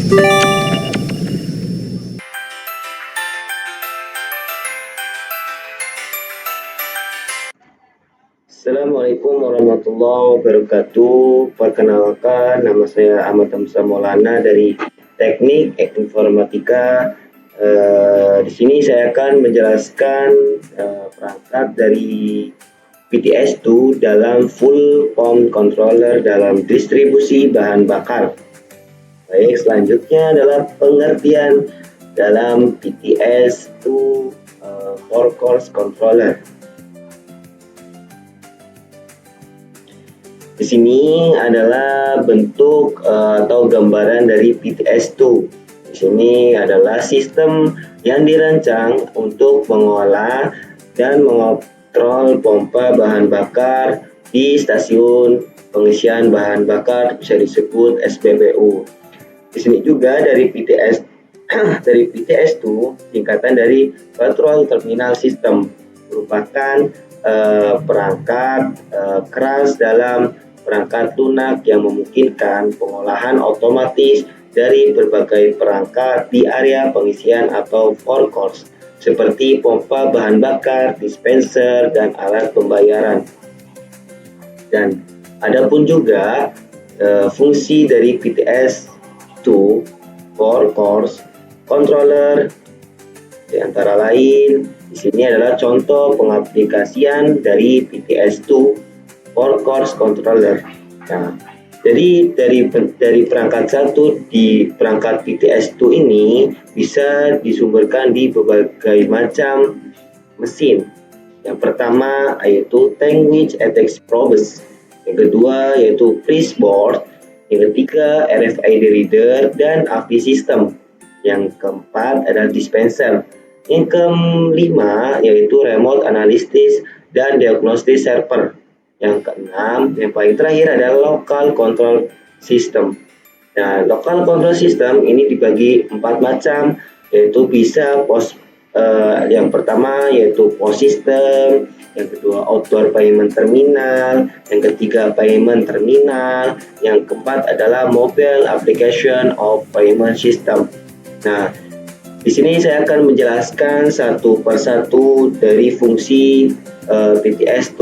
Assalamualaikum warahmatullahi wabarakatuh. Perkenalkan, nama saya Ahmad Hamzah Maulana dari Teknik Informatika. Di sini saya akan menjelaskan perangkat dari PTS2 dalam full pump controller dalam distribusi bahan bakar. Baik, selanjutnya adalah pengertian dalam PTS2 four course controller. Di sini adalah bentuk atau gambaran dari PTS2. Di sini adalah sistem yang dirancang untuk mengolah dan mengontrol pompa bahan bakar di stasiun pengisian bahan bakar, bisa disebut SPBU. Di sini juga dari PTS2 singkatan dari Control Terminal System, merupakan perangkat keras dalam perangkat lunak yang memungkinkan pengolahan otomatis dari berbagai perangkat di area pengisian atau forecourse seperti pompa bahan bakar, dispenser, dan alat pembayaran. Dan adapun juga fungsi dari PTS2 forecourse controller di antara lain di sini adalah contoh pengaplikasian dari PTS2 four course controller. Nah, jadi dari perangkat satu di perangkat PTS2 ini bisa disumberkan di berbagai macam mesin. Yang pertama yaitu tank winch attach probes, yang kedua yaitu press board, yang ketiga RFID reader dan AV system, yang keempat adalah dispenser, yang kelima yaitu remote analysis dan diagnostic server. Yang keenam, yang paling terakhir adalah local control system. Nah, local control system ini dibagi 4 macam, yaitu bisa yang pertama yaitu POS system, yang kedua outdoor payment terminal, yang ketiga payment terminal, yang keempat adalah mobile application of payment system. Nah, di sini saya akan menjelaskan satu persatu dari fungsi PTS2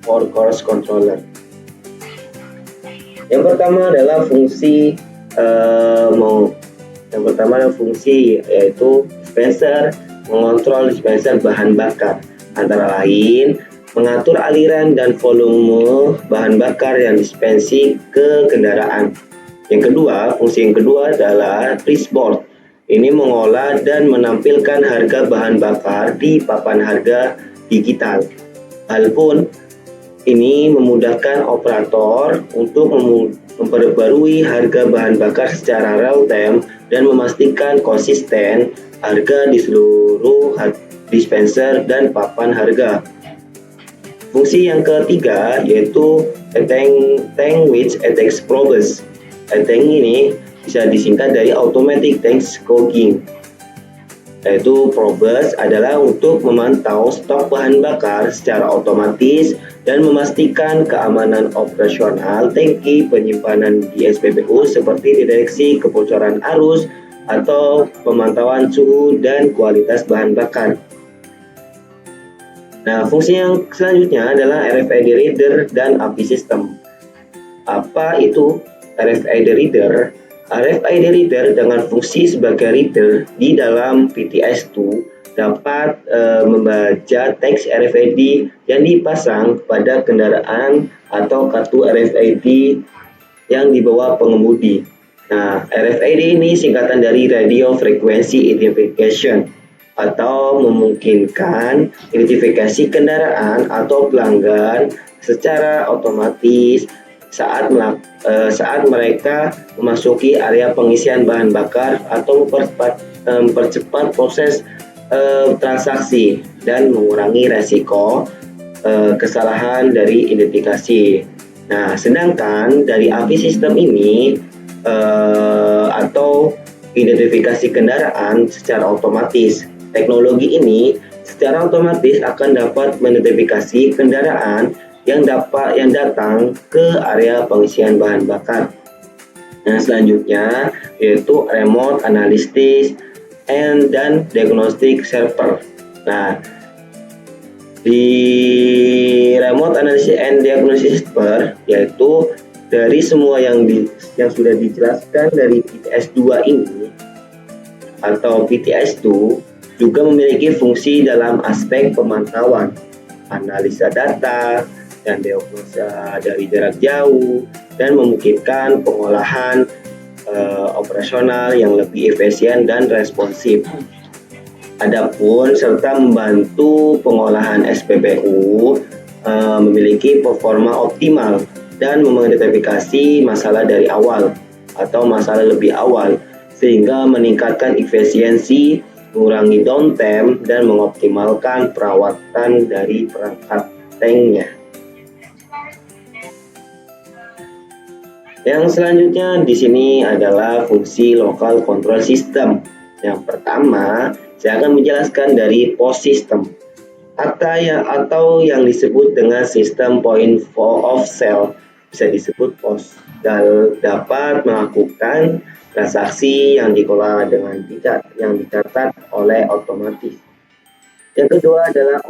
four course controller. Yang pertama adalah fungsi yaitu dispenser, mengontrol dispenser bahan bakar, antara lain mengatur aliran dan volume bahan bakar yang dispensi ke kendaraan. Fungsi yang kedua adalah press board. Ini mengolah dan menampilkan harga bahan bakar di papan harga digital. Hal pun ini memudahkan operator untuk memperbarui harga bahan bakar secara real time dan memastikan konsisten harga di seluruh dispenser dan papan harga. Fungsi yang ketiga yaitu tank winch attach probes. Tank ini bisa disingkat dari automatic tank scoping. Yaitu probes adalah untuk memantau stok bahan bakar secara otomatis dan memastikan keamanan operasional tangki penyimpanan di SPBU seperti deteksi kebocoran arus atau pemantauan suhu dan kualitas bahan bakar. Nah, fungsi yang selanjutnya adalah RFID reader dan AV system. Apa itu RFID reader? RFID reader dengan fungsi sebagai reader di dalam PTS2 dapat membaca teks RFID yang dipasang pada kendaraan atau kartu RFID yang dibawa pengemudi. Nah, RFID ini singkatan dari Radio Frequency Identification atau memungkinkan identifikasi kendaraan atau pelanggan secara otomatis saat mereka memasuki area pengisian bahan bakar atau mempercepat proses transaksi dan mengurangi resiko kesalahan dari identifikasi. Nah, sedangkan dari AV sistem ini atau identifikasi kendaraan secara otomatis, teknologi ini secara otomatis akan dapat mengidentifikasi kendaraan yang datang ke area pengisian bahan bakar. Nah, selanjutnya yaitu remote analysis dan diagnostic server. Nah, di remote analysis and diagnosis server yaitu dari semua yang sudah dijelaskan dari PTS 2 ini atau PTS 2 juga memiliki fungsi dalam aspek pemantauan, analisa data, dan diagnosa dari jarak jauh, dan memungkinkan pengolahan operasional yang lebih efisien dan responsif. Adapun serta membantu pengolahan SPBU memiliki performa optimal dan mengidentifikasi masalah dari awal atau masalah lebih awal sehingga meningkatkan efisiensi, mengurangi downtime dan mengoptimalkan perawatan dari perangkat tanknya. Yang selanjutnya di sini adalah fungsi local control system. Yang pertama, saya akan menjelaskan dari POS system atau yang disebut dengan sistem point of sale, bisa disebut POS, dan dapat melakukan transaksi yang dikelola dengan bijak yang dicatat oleh otomatis. Yang kedua adalah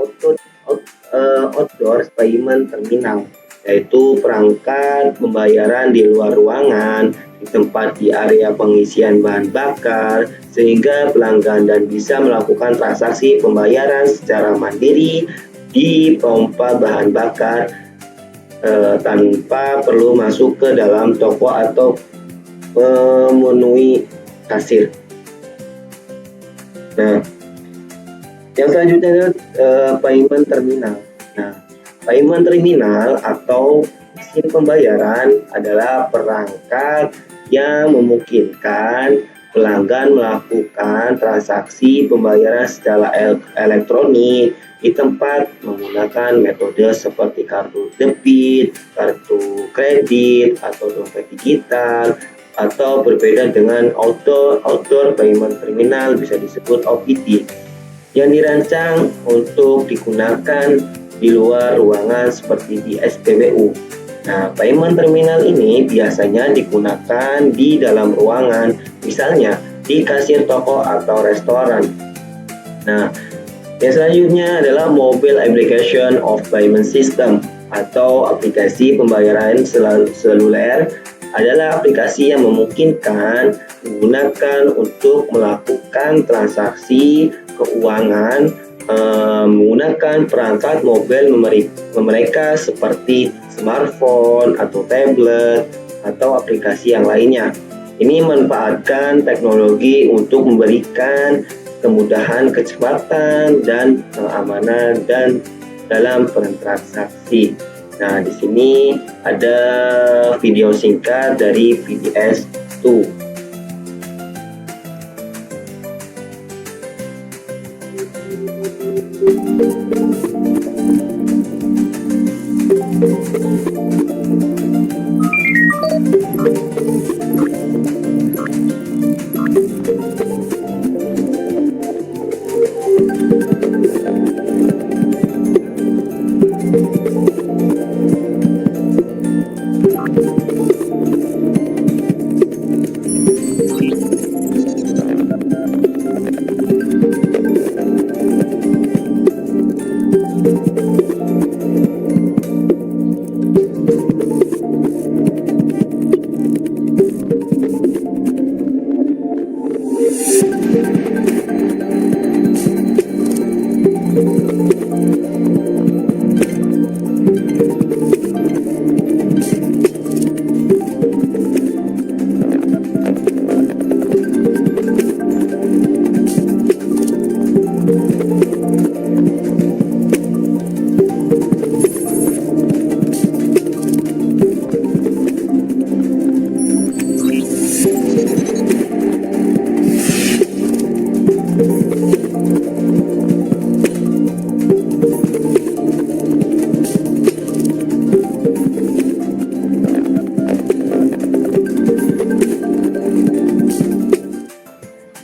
outdoor payment terminal, yaitu perangkat pembayaran di luar ruangan, di tempat di area pengisian bahan bakar, sehingga pelanggan dan bisa melakukan transaksi pembayaran secara mandiri di pompa bahan bakar tanpa perlu masuk ke dalam toko atau memenuhi kasir. Nah, yang selanjutnya adalah payment terminal. Nah, payment terminal atau mesin pembayaran adalah perangkat yang memungkinkan pelanggan melakukan transaksi pembayaran secara elektronik di tempat menggunakan metode seperti kartu debit, kartu kredit, atau dompet digital, atau berbeda dengan outdoor payment terminal, bisa disebut OPT, yang dirancang untuk digunakan di luar ruangan seperti di SPBU. Nah, payment terminal ini biasanya digunakan di dalam ruangan, misalnya di kasir toko atau restoran. Nah, yang selanjutnya adalah mobile application of payment system atau aplikasi pembayaran seluler, adalah aplikasi yang memungkinkan digunakan untuk melakukan transaksi keuangan menggunakan perangkat mobile mereka seperti smartphone atau tablet atau aplikasi yang lainnya. Ini memanfaatkan teknologi untuk memberikan kemudahan, kecepatan, dan keamanan dan dalam bertransaksi. Nah, di sini ada video singkat dari PTS 2.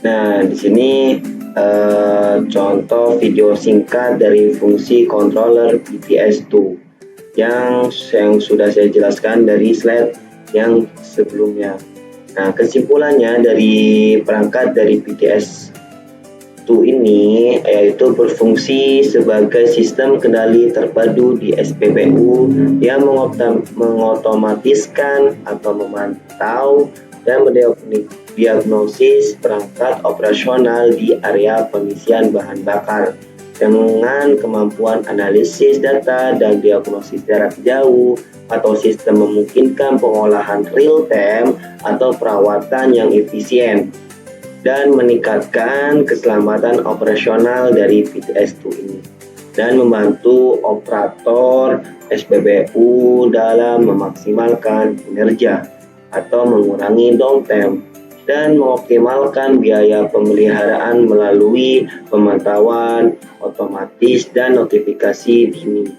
Nah, di sini contoh video singkat dari fungsi controller PTS 2 yang sudah saya jelaskan dari slide yang sebelumnya. Nah, kesimpulannya dari perangkat dari PTS2 ini yaitu berfungsi sebagai sistem kendali terpadu di SPBU yang mengotomatiskan atau memantau dan mendiagnosis perangkat operasional di area pengisian bahan bakar dengan kemampuan analisis data dan diagnosis jarak jauh atau sistem memungkinkan pengolahan real time atau perawatan yang efisien dan meningkatkan keselamatan operasional dari PTS2 ini dan membantu operator SPBU dalam memaksimalkan kinerja atau mengurangi downtime dan mengoptimalkan biaya pemeliharaan melalui pemantauan otomatis dan notifikasi dini.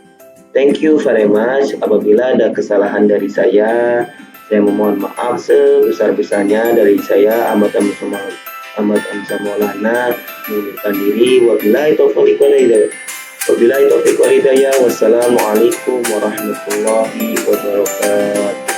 Thank you very much. Apabila ada kesalahan dari saya memohon maaf sebesar-besarnya. Dari saya Ahmad Amsa Maulana mengundurkan diri. Wabillahi taufiq wal hidayah. Wassalamualaikum warahmatullahi wabarakatuh.